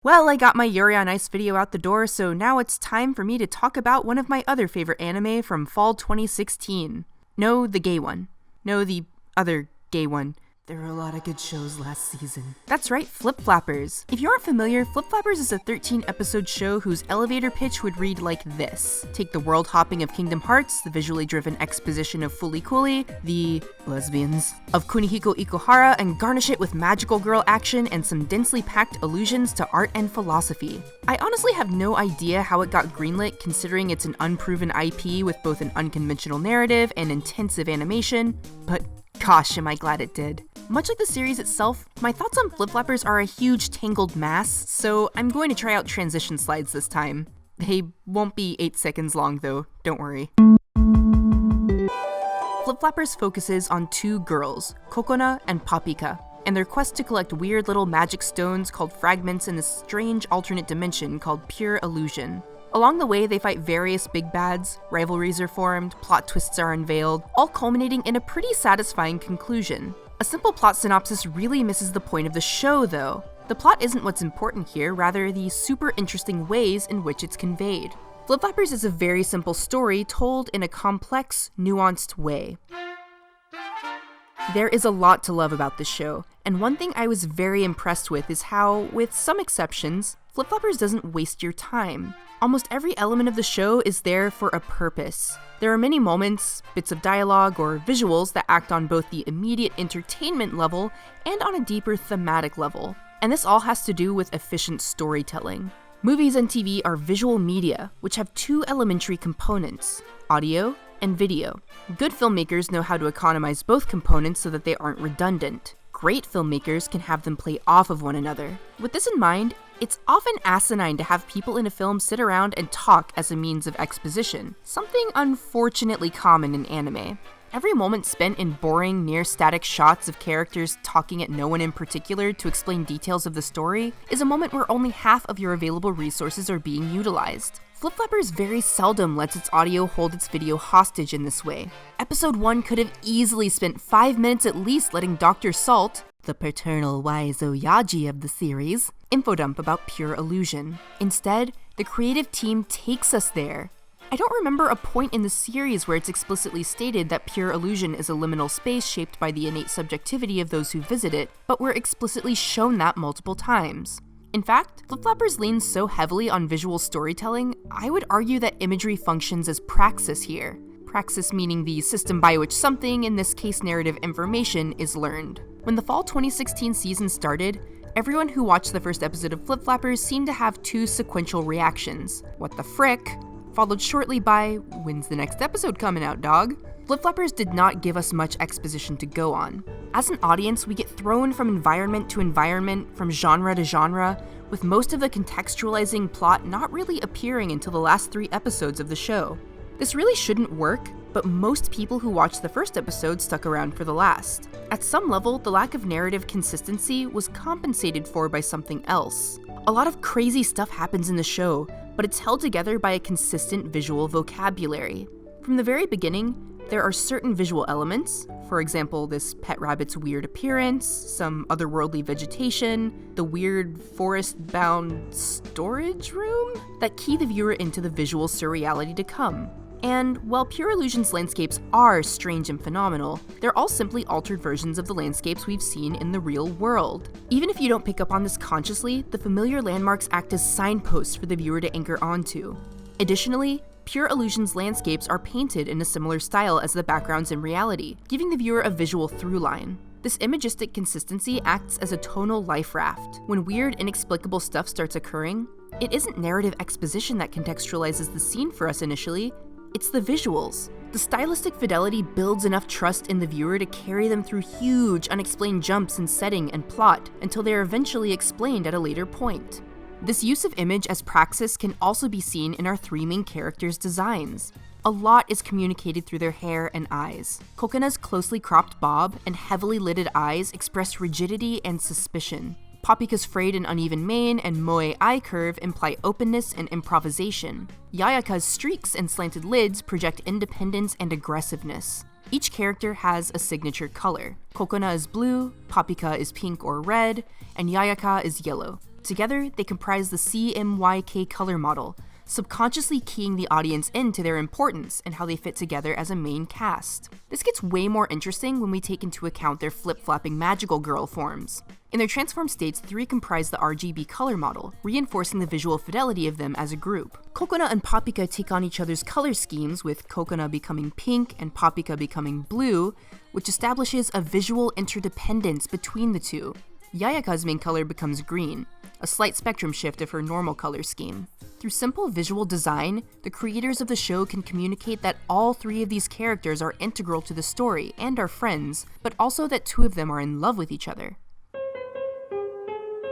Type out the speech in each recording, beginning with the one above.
Well, I got my Yuri on Ice video out the door, so now it's time for me to talk about one of my other favorite anime from fall 2016. No, the gay one. No, the other gay one. There were a lot of good shows last season. That's right, Flip Flappers. If you aren't familiar, Flip Flappers is a 13-episode show whose elevator pitch would read like this. Take the world hopping of Kingdom Hearts, the visually driven exposition of Fooly Cooly, the lesbians of Kunihiko Ikuhara, and garnish it with magical girl action and some densely packed allusions to art and philosophy. I honestly have no idea how it got greenlit, considering it's an unproven IP with both an unconventional narrative and intensive animation, but gosh, am I glad it did. Much like the series itself, my thoughts on Flip Flappers are a huge tangled mass, so I'm going to try out transition slides this time. They won't be 8 seconds long though, don't worry. Flip Flappers focuses on two girls, Kokona and Papika, and their quest to collect weird little magic stones called fragments in a strange alternate dimension called Pure Illusion. Along the way, they fight various big bads, rivalries are formed, plot twists are unveiled, all culminating in a pretty satisfying conclusion. A simple plot synopsis really misses the point of the show, though. The plot isn't what's important here, rather the super interesting ways in which it's conveyed. Flip Flappers is a very simple story told in a complex, nuanced way. There is a lot to love about this show, and one thing I was very impressed with is how, with some exceptions, Flip Flappers doesn't waste your time. Almost every element of the show is there for a purpose. There are many moments, bits of dialogue, or visuals that act on both the immediate entertainment level and on a deeper thematic level. And this all has to do with efficient storytelling. Movies and TV are visual media, which have two elementary components, audio and video. Good filmmakers know how to economize both components so that they aren't redundant. Great filmmakers can have them play off of one another. With this in mind, it's often asinine to have people in a film sit around and talk as a means of exposition, something unfortunately common in anime. Every moment spent in boring, near-static shots of characters talking at no one in particular to explain details of the story is a moment where only half of your available resources are being utilized. Flip Flappers very seldom lets its audio hold its video hostage in this way. Episode 1 could have easily spent 5 minutes at least letting Dr. Salt, the paternal wise Oyaji of the series, infodump about Pure Illusion. Instead, the creative team takes us there. I don't remember a point in the series where it's explicitly stated that Pure Illusion is a liminal space shaped by the innate subjectivity of those who visit it, but we're explicitly shown that multiple times. In fact, Flip Flappers leans so heavily on visual storytelling, I would argue that imagery functions as praxis here. Praxis meaning the system by which something, in this case narrative information, is learned. When the fall 2016 season started, everyone who watched the first episode of Flip Flappers seemed to have two sequential reactions. What the frick? Followed shortly by, when's the next episode coming out, dog? Flip Flappers did not give us much exposition to go on. As an audience, we get thrown from environment to environment, from genre to genre, with most of the contextualizing plot not really appearing until the last 3 episodes of the show. This really shouldn't work, but most people who watched the first episode stuck around for the last. At some level, the lack of narrative consistency was compensated for by something else. A lot of crazy stuff happens in the show, but it's held together by a consistent visual vocabulary. From the very beginning, there are certain visual elements, for example this pet rabbit's weird appearance, some otherworldly vegetation, the weird forest-bound storage room, that key the viewer into the visual surreality to come. And while Pure Illusion's landscapes are strange and phenomenal, they're all simply altered versions of the landscapes we've seen in the real world. Even if you don't pick up on this consciously, the familiar landmarks act as signposts for the viewer to anchor onto. Additionally, Pure Illusion's landscapes are painted in a similar style as the backgrounds in reality, giving the viewer a visual through-line. This imagistic consistency acts as a tonal life raft. When weird, inexplicable stuff starts occurring, it isn't narrative exposition that contextualizes the scene for us initially, it's the visuals. The stylistic fidelity builds enough trust in the viewer to carry them through huge, unexplained jumps in setting and plot until they are eventually explained at a later point. This use of image as praxis can also be seen in our 3 main characters' designs. A lot is communicated through their hair and eyes. Kokona's closely cropped bob and heavily lidded eyes express rigidity and suspicion. Papika's frayed and uneven mane and moe eye curve imply openness and improvisation. Yayaka's streaks and slanted lids project independence and aggressiveness. Each character has a signature color. Kokona is blue, Papika is pink or red, and Yayaka is yellow. Together, they comprise the CMYK color model, subconsciously keying the audience into their importance and how they fit together as a main cast. This gets way more interesting when we take into account their flip-flapping magical girl forms. In their transformed states, the three comprise the RGB color model, reinforcing the visual fidelity of them as a group. Kokona and Paprika take on each other's color schemes, with Kokona becoming pink and Paprika becoming blue, which establishes a visual interdependence between the two. Yayaka's main color becomes green, a slight spectrum shift of her normal color scheme. Through simple visual design, the creators of the show can communicate that all three of these characters are integral to the story and are friends, but also that two of them are in love with each other.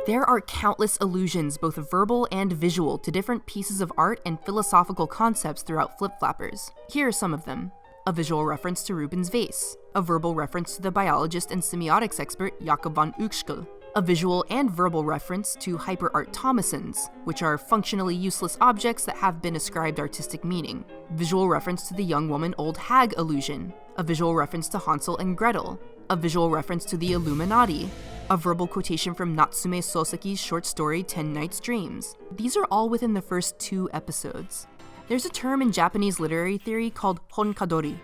There are countless allusions, both verbal and visual, to different pieces of art and philosophical concepts throughout Flip Flappers. Here are some of them. A visual reference to Rubens' vase, a verbal reference to the biologist and semiotics expert Jakob von Uexküll, a visual and verbal reference to hyperart Thomasons, which are functionally useless objects that have been ascribed artistic meaning, visual reference to the young woman old hag illusion, a visual reference to Hansel and Gretel, a visual reference to the Illuminati, a verbal quotation from Natsume Soseki's short story 10 Nights Dreams. These are all within the first 2 episodes. There's a term in Japanese literary theory called honkadori,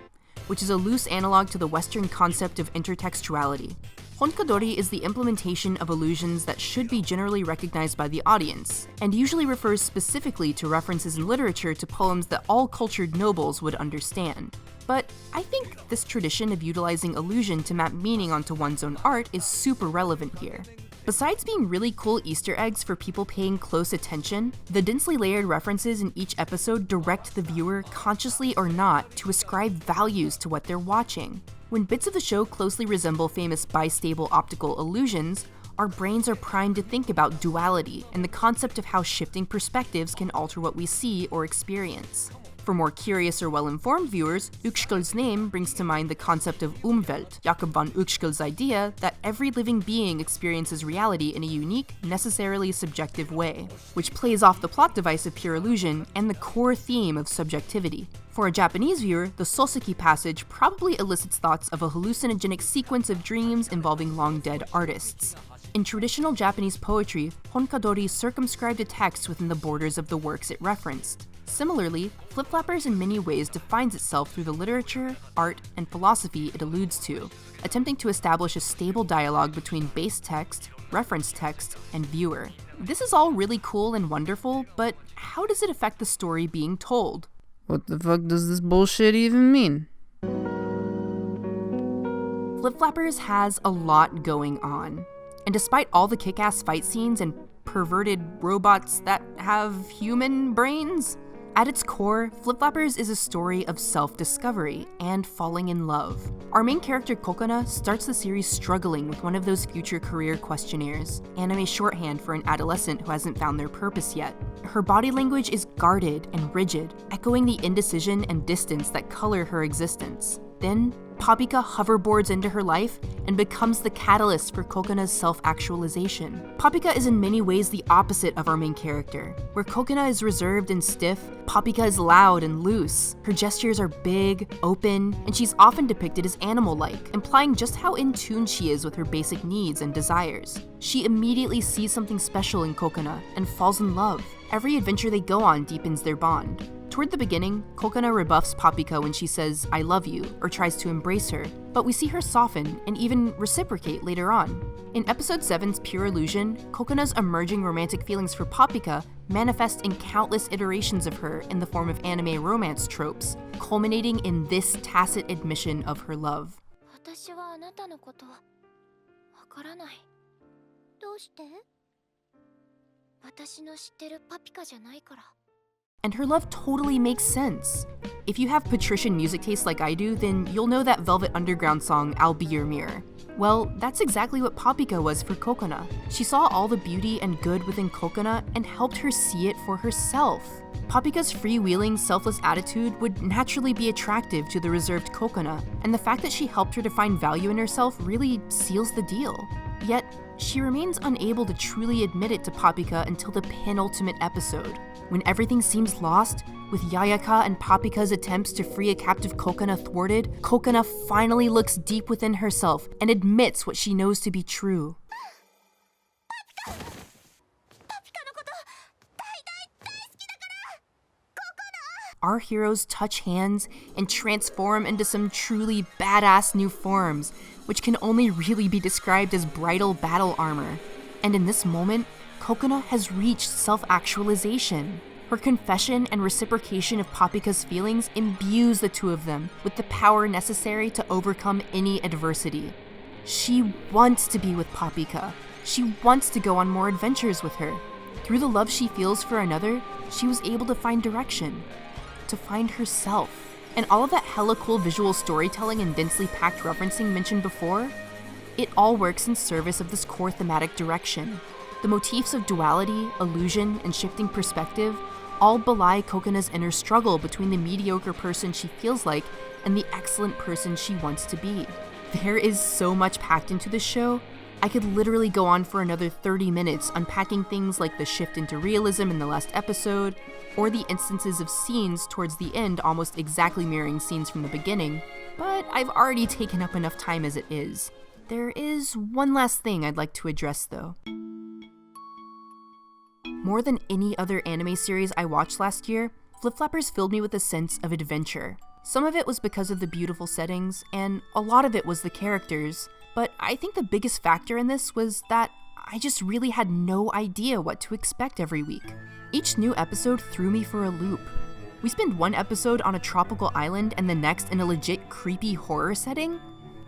which is a loose analog to the Western concept of intertextuality. Honkadori is the implementation of allusions that should be generally recognized by the audience, and usually refers specifically to references in literature to poems that all cultured nobles would understand. But I think this tradition of utilizing allusion to map meaning onto one's own art is super relevant here. Besides being really cool Easter eggs for people paying close attention, the densely layered references in each episode direct the viewer, consciously or not, to ascribe values to what they're watching. When bits of the show closely resemble famous bistable optical illusions, our brains are primed to think about duality and the concept of how shifting perspectives can alter what we see or experience. For more curious or well-informed viewers, Uexküll's name brings to mind the concept of Umwelt, Jakob von Uexküll's idea that every living being experiences reality in a unique, necessarily subjective way, which plays off the plot device of pure illusion and the core theme of subjectivity. For a Japanese viewer, the Soseki passage probably elicits thoughts of a hallucinogenic sequence of dreams involving long-dead artists. In traditional Japanese poetry, honkadori circumscribed a text within the borders of the works it referenced. Similarly, Flip Flappers in many ways defines itself through the literature, art, and philosophy it alludes to, attempting to establish a stable dialogue between base text, reference text, and viewer. This is all really cool and wonderful, but how does it affect the story being told? What the fuck does this bullshit even mean? Flip Flappers has a lot going on. And despite all the kick-ass fight scenes and perverted robots that have human brains, at its core, Flip Flappers is a story of self-discovery and falling in love. Our main character Kokona starts the series struggling with one of those future career questionnaires, anime shorthand for an adolescent who hasn't found their purpose yet. Her body language is guarded and rigid, echoing the indecision and distance that color her existence. Then, Paprika hoverboards into her life and becomes the catalyst for Kokona's self-actualization. Paprika is in many ways the opposite of our main character. Where Kokona is reserved and stiff, Paprika is loud and loose. Her gestures are big, open, and she's often depicted as animal-like, implying just how in tune she is with her basic needs and desires. She immediately sees something special in Kokona and falls in love. Every adventure they go on deepens their bond. Toward the beginning, Kokona rebuffs Paprika when she says, "I love you," or tries to embrace her, but we see her soften and even reciprocate later on. In episode 7's Pure Illusion, Kokona's emerging romantic feelings for Paprika manifest in countless iterations of her in the form of anime romance tropes, culminating in this tacit admission of her love. And her love totally makes sense. If you have patrician music taste like I do, then you'll know that Velvet Underground song, "I'll Be Your Mirror." Well, that's exactly what Paprika was for Kokona. She saw all the beauty and good within Kokona and helped her see it for herself. Paprika's freewheeling, selfless attitude would naturally be attractive to the reserved Kokona, and the fact that she helped her to find value in herself really seals the deal. Yet, she remains unable to truly admit it to Paprika until the penultimate episode. When everything seems lost, with Yayaka and Paprika's attempts to free a captive Kokona thwarted, Kokona finally looks deep within herself and admits what she knows to be true. our heroes touch hands and transform into some truly badass new forms, which can only really be described as bridal battle armor. And in this moment, Kokona has reached self-actualization. Her confession and reciprocation of Papika's feelings imbues the two of them with the power necessary to overcome any adversity. She wants to be with Papika. She wants to go on more adventures with her. Through the love she feels for another, she was able to find direction, to find herself. And all of that hella cool visual storytelling and densely packed referencing mentioned before, it all works in service of this core thematic direction. The motifs of duality, illusion, and shifting perspective all belie Kokona's inner struggle between the mediocre person she feels like and the excellent person she wants to be. There is so much packed into this show. I could literally go on for another 30 minutes unpacking things like the shift into realism in the last episode, or the instances of scenes towards the end almost exactly mirroring scenes from the beginning, but I've already taken up enough time as it is. There is one last thing I'd like to address though. More than any other anime series I watched last year, Flip Flappers filled me with a sense of adventure. Some of it was because of the beautiful settings, and a lot of it was the characters, but I think the biggest factor in this was that I just really had no idea what to expect every week. Each new episode threw me for a loop. We spend one episode on a tropical island and the next in a legit creepy horror setting.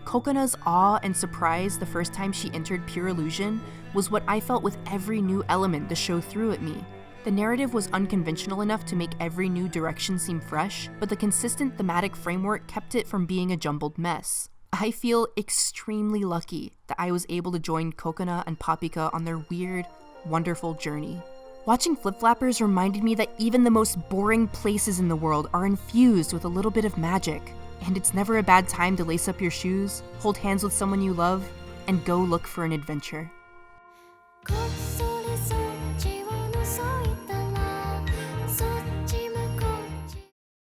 Kokona's awe and surprise the first time she entered Pure Illusion was what I felt with every new element the show threw at me. The narrative was unconventional enough to make every new direction seem fresh, but the consistent thematic framework kept it from being a jumbled mess. I feel extremely lucky that I was able to join Kokona and Papika on their weird, wonderful journey. Watching Flip Flappers reminded me that even the most boring places in the world are infused with a little bit of magic. And it's never a bad time to lace up your shoes, hold hands with someone you love, and go look for an adventure.